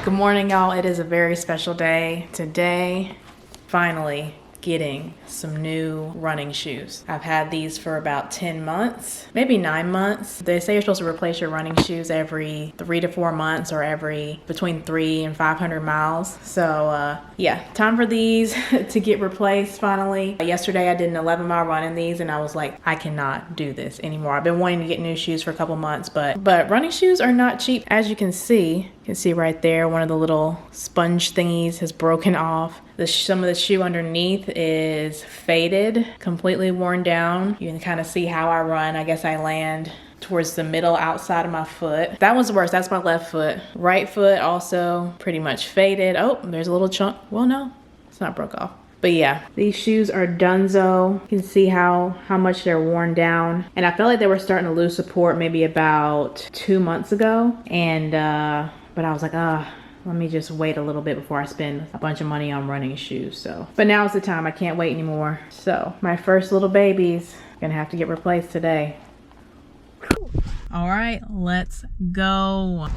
Good morning, y'all. It is a very special day today. Finally getting some new running shoes. I've had these for about 10 months, maybe 9 months. They say you're supposed to replace your running shoes every 3 to 4 months or every between 3 and 500 miles. So yeah, time for these to get replaced finally. Yesterday I did an 11-mile run in these and I was like, I cannot do this anymore. I've been wanting to get new shoes for a couple months, but running shoes are not cheap. As you can see right there, one of the little sponge thingies has broken off. Some of the shoe underneath is faded, completely worn down. You can kind of see how I run. I guess I land towards the middle outside of my foot. That one's worse. That's my left foot. Right foot also pretty much faded. Oh, there's a little chunk. Well, no, it's not broke off. But yeah, these shoes are donezo. You can see how much they're worn down. And I felt like they were starting to lose support maybe about 2 months ago. And but I was like, let me just wait a little bit before I spend a bunch of money on running shoes. So, but now is the time. I can't wait anymore. So my first little baby's gonna have to get replaced today. All right, let's go.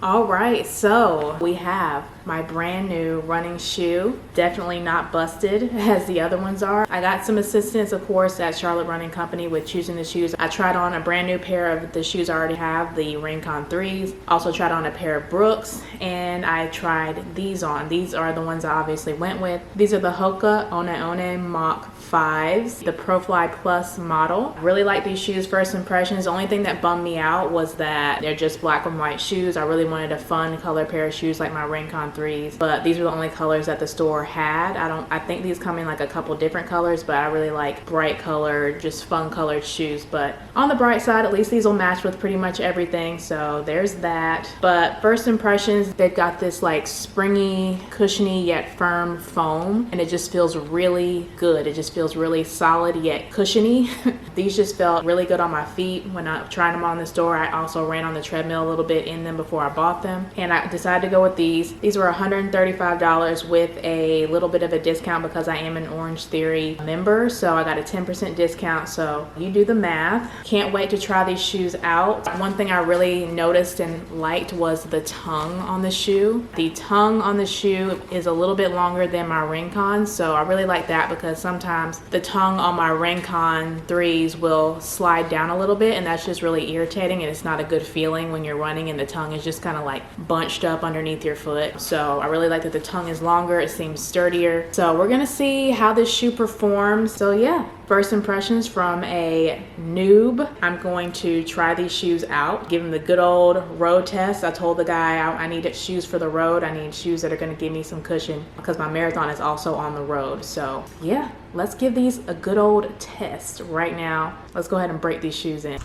All right, so we have my brand new running shoe. Definitely not busted as the other ones are. I got some assistance, of course, at Charlotte Running Company with choosing the shoes. I tried on a brand new pair of the shoes I already have, the Rincon 3s. Also tried on a pair of Brooks, and I tried these on. These are the ones I obviously went with. These are the Hoka One One Mach 5s, the ProFly Plus model. I really like these shoes. First impressions, the only thing that bummed me out was that they're just black and white shoes. I really wanted a fun color pair of shoes like my Rincon 3s, but these were the only colors that the store had. I think these come in like a couple different colors, but I really like bright colored, just fun colored shoes. But on the bright side, at least these will match with pretty much everything. So there's that. But first impressions, they've got this like springy, cushiony yet firm foam, and it just feels really good. It just feels really solid yet cushiony. These just felt really good on my feet when I tried them on the store. I also ran on the treadmill a little bit in them before I bought them, and I decided to go with these. These were $135 with a little bit of a discount because I am an Orange Theory member, so I got a 10% discount. So you do the math. Can't wait to try these shoes out. One thing I really noticed and liked was the tongue on the shoe. The tongue on the shoe is a little bit longer than my Rincon, so I really like that because sometimes the tongue on my Rincon 3s will slide down a little bit, and that's just really irritating, and it's not a good feeling when you're running and the tongue is just kind of like bunched up underneath your foot. So I really like that the tongue is longer. It seems sturdier. So we're gonna see how this shoe performs. So yeah, first impressions from a noob. I'm going to try these shoes out, give them the good old road test. I told the guy I needed shoes for the road. I need shoes that are gonna give me some cushion because my marathon is also on the road. So yeah, let's give these a good old test right now. Let's go ahead and break these shoes in.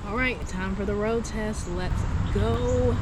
All right, time for the road test. Let's go.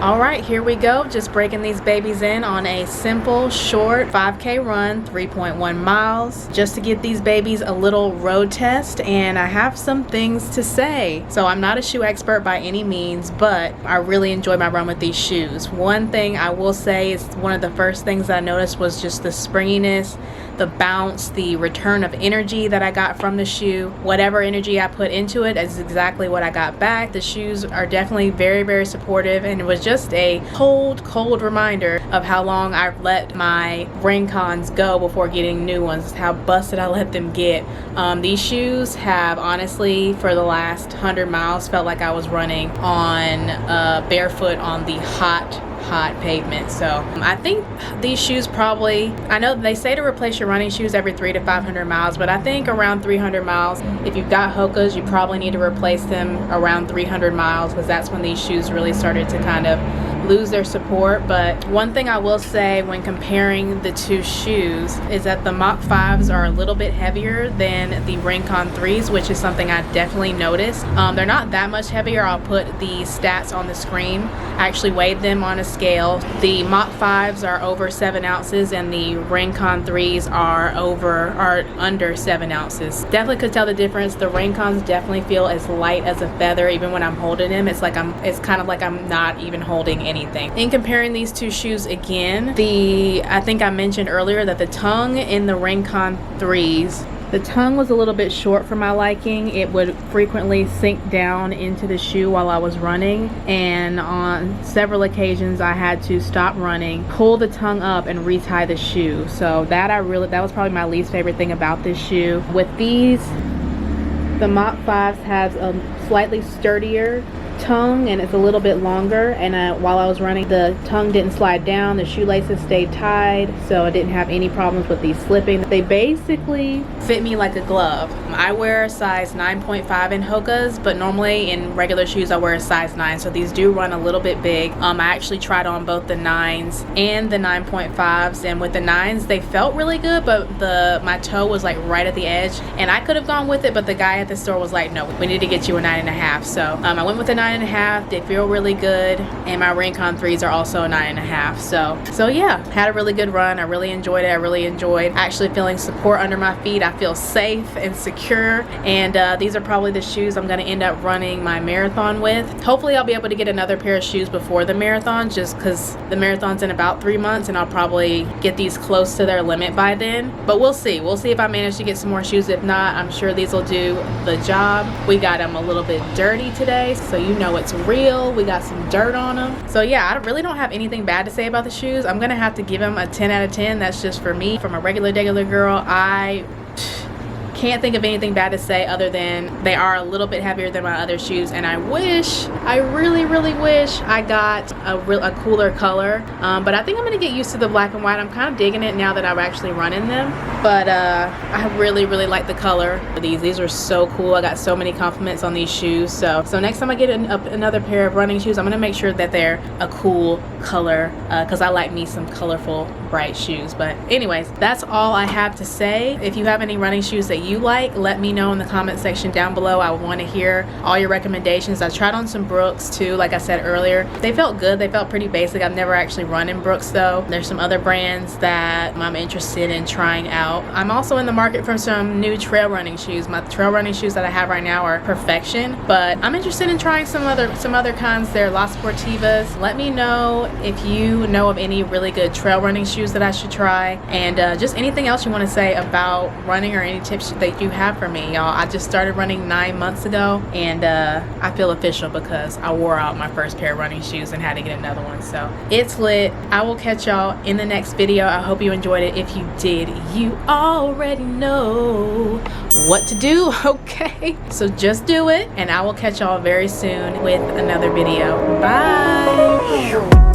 All right, here we go. Just breaking these babies in on a simple, short 5K run, 3.1 miles, just to give these babies a little road test. And I have some things to say. So I'm not a shoe expert by any means, but I really enjoyed my run with these shoes. One thing I will say is one of the first things I noticed was just the springiness, the bounce, the return of energy that I got from the shoe. Whatever energy I put into it is exactly what I got back. The shoes are definitely very, very supportive, and it was just a cold reminder of how long I've let my Rincons go before getting new ones, how busted I let them get. These shoes have honestly, for the last 100 miles, felt like I was running on barefoot on the hot pavement. So I think these shoes probably, I know they say to replace your running shoes every 300 to 500 miles, but I think around 300 miles, if you've got Hokas, you probably need to replace them around 300 miles because that's when these shoes really started to kind of lose their support. But one thing I will say when comparing the two shoes is that the Mach 5s are a little bit heavier than the Rincon 3s, which is something I definitely noticed. They're not that much heavier. I'll put the stats on the screen. I actually weighed them on a scale. The Mach 5s are over 7 ounces and the Rincon 3s are under 7 ounces. Definitely could tell the difference. The Rincons definitely feel as light as a feather even when I'm holding them. It's kind of like I'm not even holding anything. anything. In comparing these two shoes again, I think I mentioned earlier that the tongue in the Rincon 3s, the tongue was a little bit short for my liking. It would frequently sink down into the shoe while I was running, and on several occasions I had to stop running, pull the tongue up, and retie the shoe. So that was probably my least favorite thing about this shoe. With these, the Mach 5s has a slightly sturdier tongue and it's a little bit longer, and while I was running, the tongue didn't slide down, the shoelaces stayed tied, so I didn't have any problems with these slipping. They basically fit me like a glove. I wear a size 9.5 in Hoka's, but normally in regular shoes I wear a size 9, so these do run a little bit big. I actually tried on both the 9s and the 9.5s, and with the 9s they felt really good, but my toe was like right at the edge, and I could have gone with it, but the guy at the store was like, no, we need to get you a 9.5. So I went with the 9.5. They feel really good, and my Rincon 3s are also a 9.5. So yeah, had a really good run. I really enjoyed it. I really enjoyed actually feeling support under my feet. I feel safe and secure, and these are probably the shoes I'm going to end up running my marathon with. Hopefully I'll be able to get another pair of shoes before the marathon, just because the marathon's in about 3 months, and I'll probably get these close to their limit by then. But we'll see if I manage to get some more shoes. If not, I'm sure these will do the job. We got them a little bit dirty today, so you know it's real. We got some dirt on them. So yeah, I really don't have anything bad to say about the shoes. I'm gonna have to give them a 10 out of 10. That's just for me. From a regular girl, I can't think of anything bad to say other than they are a little bit heavier than my other shoes, and I really wish I got a cooler color, but I think I'm gonna get used to the black and white. I'm kind of digging it now that I've actually run in them, but I really like the color of these are so cool. I got so many compliments on these shoes, so next time I get another pair of running shoes, I'm gonna make sure that they're a cool color, because I like me some colorful bright shoes. But anyways, that's all I have to say. If you have any running shoes that you like, let me know in the comment section down below. I want to hear all your recommendations. I tried on some Brooks too, like I said earlier. They felt good. They felt pretty basic. I've never actually run in Brooks though. There's some other brands that I'm interested in trying out. I'm also in the market for some new trail running shoes. My trail running shoes that I have right now are perfection, but I'm interested in trying some other kinds. They're La Sportivas. Let me know if you know of any really good trail running shoes that I should try, and just anything else you want to say about running, or any tips that you have for me, y'all. I just started running 9 months ago, and I feel official because I wore out my first pair of running shoes and had to get another one. So it's lit. I will catch y'all in the next video. I hope you enjoyed it. If you did, you already know what to do, okay? So just do it, and I will catch y'all very soon with another video. Bye.